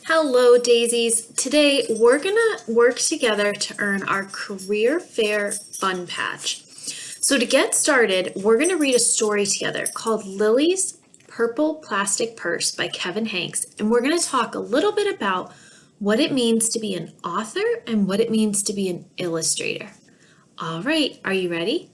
Hello, Daisies. Today we're gonna work together to earn our Career Fair Fun Patch. So to get started, we're gonna read a story together called Lily's Purple Plastic Purse by Kevin Hanks, and we're gonna talk a little bit about what it means to be an author and what it means to be an illustrator. All right, are you ready?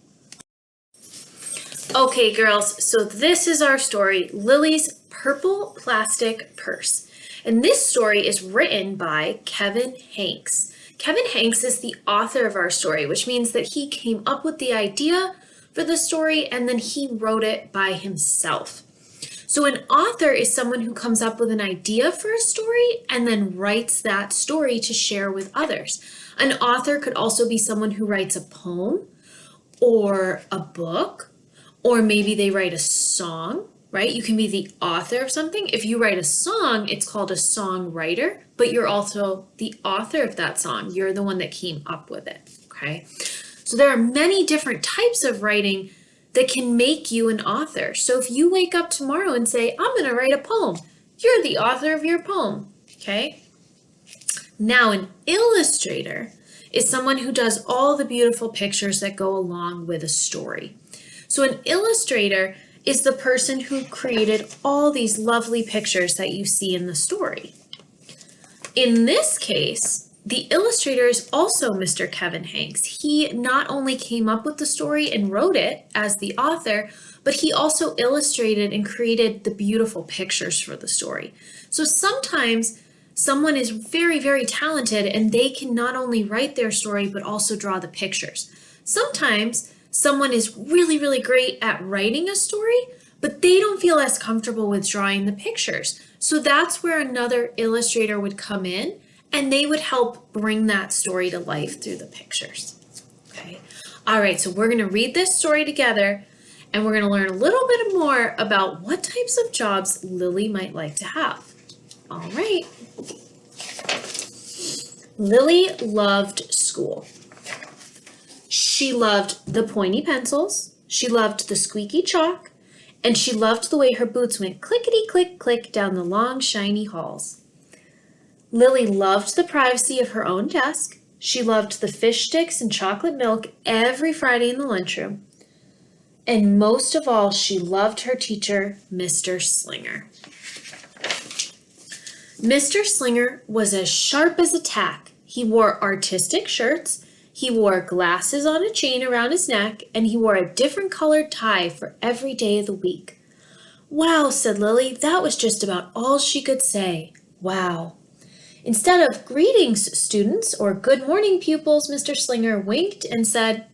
Okay, girls, so this is our story, Lily's Purple Plastic Purse. And this story is written by Kevin Hanks. Kevin Hanks is the author of our story, which means that he came up with the idea for the story and then he wrote it by himself. So an author is someone who comes up with an idea for a story and then writes that story to share with others. An author could also be someone who writes a poem or a book, or maybe they write a song, right? You can be the author of something. If you write a song, it's called a songwriter, but you're also the author of that song. You're the one that came up with it, okay? So there are many different types of writing that can make you an author. So if you wake up tomorrow and say, I'm gonna write a poem, you're the author of your poem, okay? Now, an illustrator is someone who does all the beautiful pictures that go along with a story. So an illustrator is the person who created all these lovely pictures that you see in the story. In this case, the illustrator is also Mr. Kevin Hanks. He not only came up with the story and wrote it as the author, but he also illustrated and created the beautiful pictures for the story. So sometimes someone is very, very talented and they can not only write their story, but also draw the pictures. Sometimes someone is really, really great at writing a story, but they don't feel as comfortable with drawing the pictures. So that's where another illustrator would come in and they would help bring that story to life through the pictures. Okay. All right, so we're gonna read this story together and we're gonna learn a little bit more about what types of jobs Lily might like to have. All right. Lily loved school. She loved the pointy pencils, she loved the squeaky chalk, and she loved the way her boots went clickety-click-click down the long, shiny halls. Lily loved the privacy of her own desk. She loved the fish sticks and chocolate milk every Friday in the lunchroom. And most of all, she loved her teacher, Mr. Slinger. Mr. Slinger was as sharp as a tack. He wore artistic shirts, he wore glasses on a chain around his neck, and he wore a different colored tie for every day of the week. Wow, said Lily, that was just about all she could say. Wow. Instead of greetings, students, or good morning, pupils, Mr. Slinger winked and said,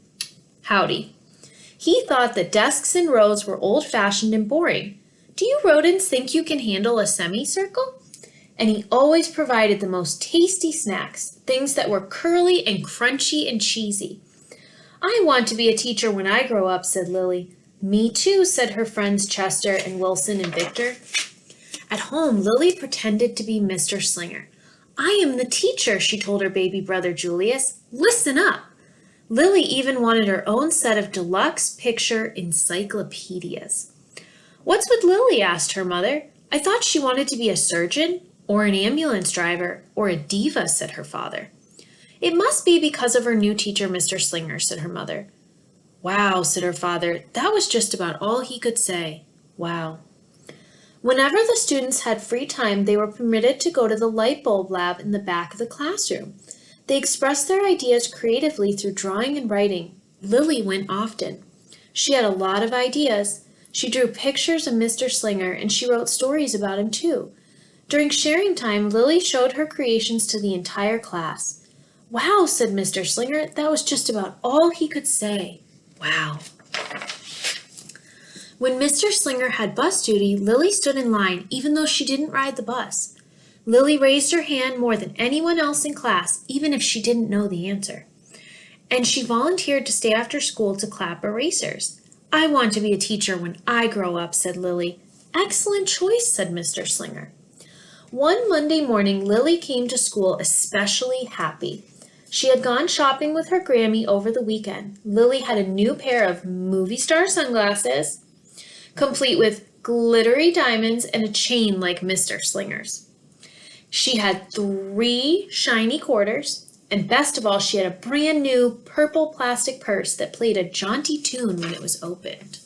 howdy. He thought that desks and rows were old-fashioned and boring. Do you rodents think you can handle a semicircle? And he always provided the most tasty snacks, things that were curly and crunchy and cheesy. I want to be a teacher when I grow up, said Lily. Me too, said her friends Chester and Wilson and Victor. At home, Lily pretended to be Mr. Slinger. I am the teacher, she told her baby brother Julius. Listen up. Lily even wanted her own set of deluxe picture encyclopedias. What's with Lily? Asked her mother. I thought she wanted to be a surgeon, or an ambulance driver, or a diva, said her father. It must be because of her new teacher, Mr. Slinger, said her mother. Wow, said her father, that was just about all he could say. Wow. Whenever the students had free time, they were permitted to go to the light bulb lab in the back of the classroom. They expressed their ideas creatively through drawing and writing. Lily went often. She had a lot of ideas. She drew pictures of Mr. Slinger, and she wrote stories about him, too. During sharing time, Lily showed her creations to the entire class. Wow, said Mr. Slinger, that was just about all he could say. Wow. When Mr. Slinger had bus duty, Lily stood in line, even though she didn't ride the bus. Lily raised her hand more than anyone else in class, even if she didn't know the answer. And she volunteered to stay after school to clap erasers. I want to be a teacher when I grow up, said Lily. Excellent choice, said Mr. Slinger. One Monday morning, Lily came to school especially happy. She had gone shopping with her Grammy over the weekend. Lily had a new pair of movie star sunglasses, complete with glittery diamonds and a chain like Mr. Slinger's. She had 3 shiny quarters, and best of all, she had a brand new purple plastic purse that played a jaunty tune when it was opened.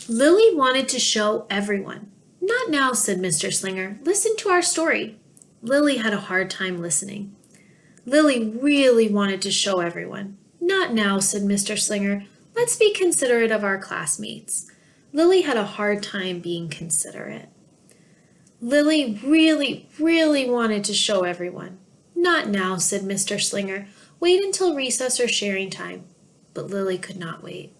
Lily wanted to show everyone. Not now, said Mr. Slinger. Listen to our story. Lily had a hard time listening. Lily really wanted to show everyone. Not now, said Mr. Slinger. Let's be considerate of our classmates. Lily had a hard time being considerate. Lily really wanted to show everyone. Not now, said Mr. Slinger. Wait until recess or sharing time. But Lily could not wait.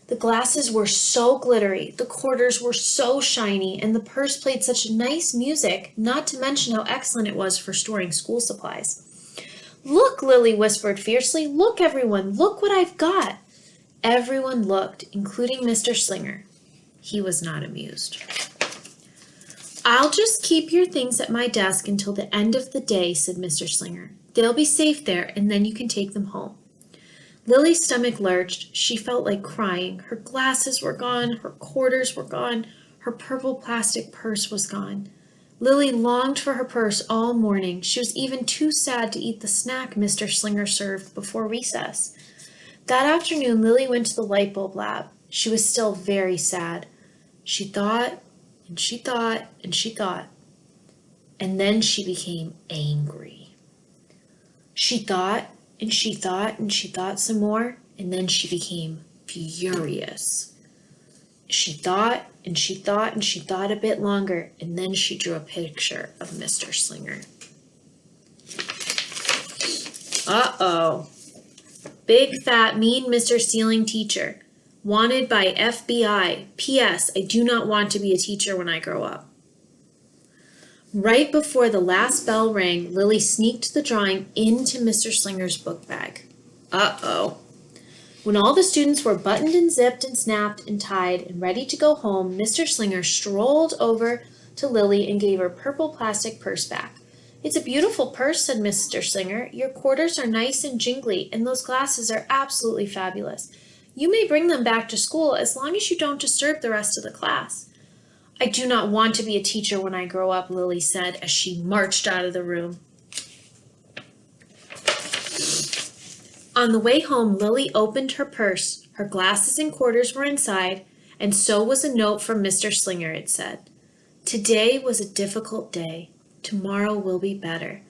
The glasses were so glittery, the quarters were so shiny, and the purse played such nice music, not to mention how excellent it was for storing school supplies. Look, Lily whispered fiercely. Look, everyone, look what I've got. Everyone looked, including Mr. Slinger. He was not amused. I'll just keep your things at my desk until the end of the day, said Mr. Slinger. They'll be safe there, and then you can take them home. Lily's stomach lurched. She felt like crying. Her glasses were gone. Her quarters were gone. Her purple plastic purse was gone. Lily longed for her purse all morning. She was even too sad to eat the snack Mr. Slinger served before recess. That afternoon, Lily went to the light bulb lab. She was still very sad. She thought, and she thought, and she thought. And then she became angry. She thought, and she thought, and she thought some more, and then she became furious. She thought, and she thought, and she thought a bit longer, and then she drew a picture of Mr. Slinger. Uh-oh. Big, fat, mean Mr. Stealing teacher. Wanted by FBI. P.S. I do not want to be a teacher when I grow up. Right before the last bell rang, Lily sneaked the drawing into Mr. Slinger's book bag. Uh-oh. When all the students were buttoned and zipped and snapped and tied and ready to go home, Mr. Slinger strolled over to Lily and gave her purple plastic purse back. It's a beautiful purse, said Mr. Slinger. Your quarters are nice and jingly, and those glasses are absolutely fabulous. You may bring them back to school as long as you don't disturb the rest of the class. I do not want to be a teacher when I grow up, Lily said as she marched out of the room. On the way home, Lily opened her purse. Her glasses and quarters were inside, and so was a note from Mr. Slinger, it said. Today was a difficult day. Tomorrow will be better.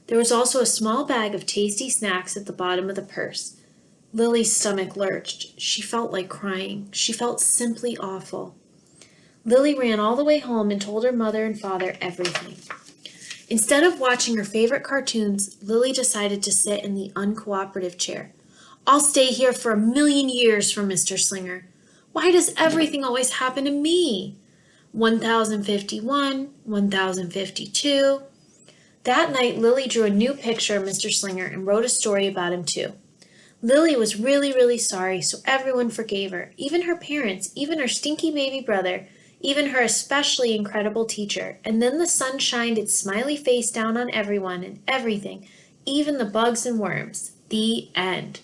There was also a small bag of tasty snacks at the bottom of the purse. Lily's stomach lurched. She felt like crying. She felt simply awful. Lily ran all the way home and told her mother and father everything. Instead of watching her favorite cartoons, Lily decided to sit in the uncooperative chair. I'll stay here for 1,000,000 years for Mr. Slinger. Why does everything always happen to me? 1051, 1052. That night, Lily drew a new picture of Mr. Slinger and wrote a story about him too. Lily was really sorry, so everyone forgave her, even her parents, even her stinky baby brother, even her especially incredible teacher. And then the sun shined its smiley face down on everyone and everything, even the bugs and worms. The end.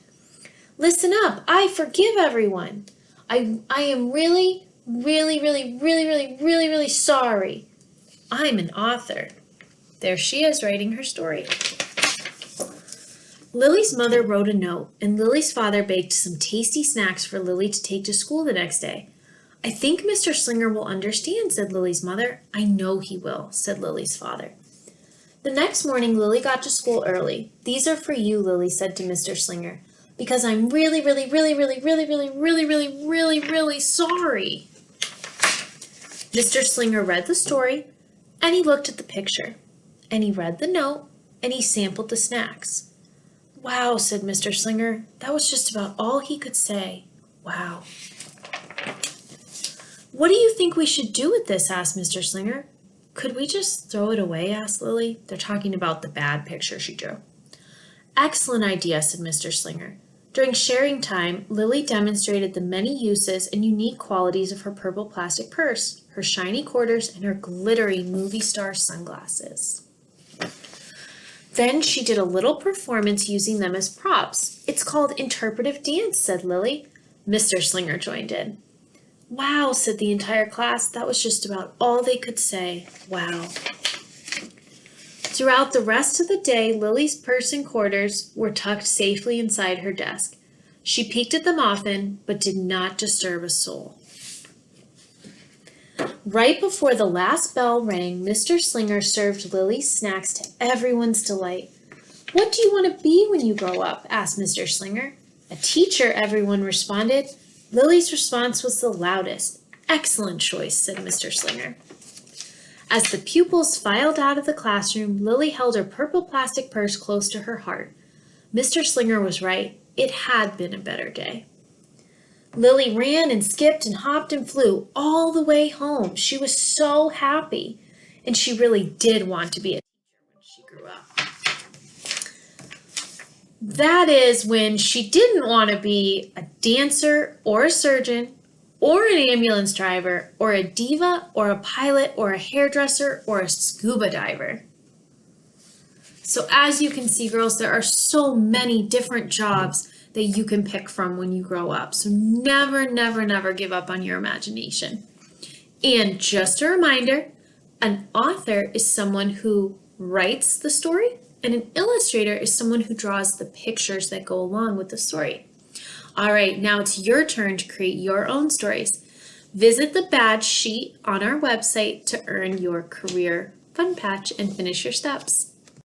Listen up. I forgive everyone. I am really sorry. I'm an author. There she is writing her story. Lily's mother wrote a note, and Lily's father baked some tasty snacks for Lily to take to school the next day. I think Mr. Slinger will understand, said Lily's mother. I know he will, said Lily's father. The next morning, Lily got to school early. These are for you, Lily said to Mr. Slinger, because I'm really sorry. Mr. Slinger read the story, and he looked at the picture, and he read the note, and he sampled the snacks. Wow, said Mr. Slinger. That was just about all he could say. Wow. What do you think we should do with this? Asked Mr. Slinger. Could we just throw it away? Asked Lily. They're talking about the bad picture she drew. Excellent idea, said Mr. Slinger. During sharing time, Lily demonstrated the many uses and unique qualities of her purple plastic purse, her shiny quarters, and her glittery movie star sunglasses. Then she did a little performance using them as props. It's called interpretive dance, said Lily. Mr. Slinger joined in. Wow, said the entire class. That was just about all they could say. Wow. Throughout the rest of the day, Lily's purse and quarters were tucked safely inside her desk. She peeked at them often, but did not disturb a soul. Right before the last bell rang, Mr. Slinger served Lily's snacks to everyone's delight. "What do you want to be when you grow up?" asked Mr. Slinger. "A teacher," everyone responded. Lily's response was the loudest. "Excellent choice," said Mr. Slinger. As the pupils filed out of the classroom, Lily held her purple plastic purse close to her heart. Mr. Slinger was right. It had been a better day. Lily ran and skipped and hopped and flew all the way home. She was so happy, and she really did want to be a teacher when she grew up. That is when she didn't want to be a dancer or a surgeon or an ambulance driver, or a diva, or a pilot, or a hairdresser, or a scuba diver. So as you can see, girls, there are so many different jobs that you can pick from when you grow up. So never, never, never give up on your imagination. And just a reminder, an author is someone who writes the story, and an illustrator is someone who draws the pictures that go along with the story. All right, now it's your turn to create your own stories. Visit the badge sheet on our website to earn your career fun patch and finish your steps.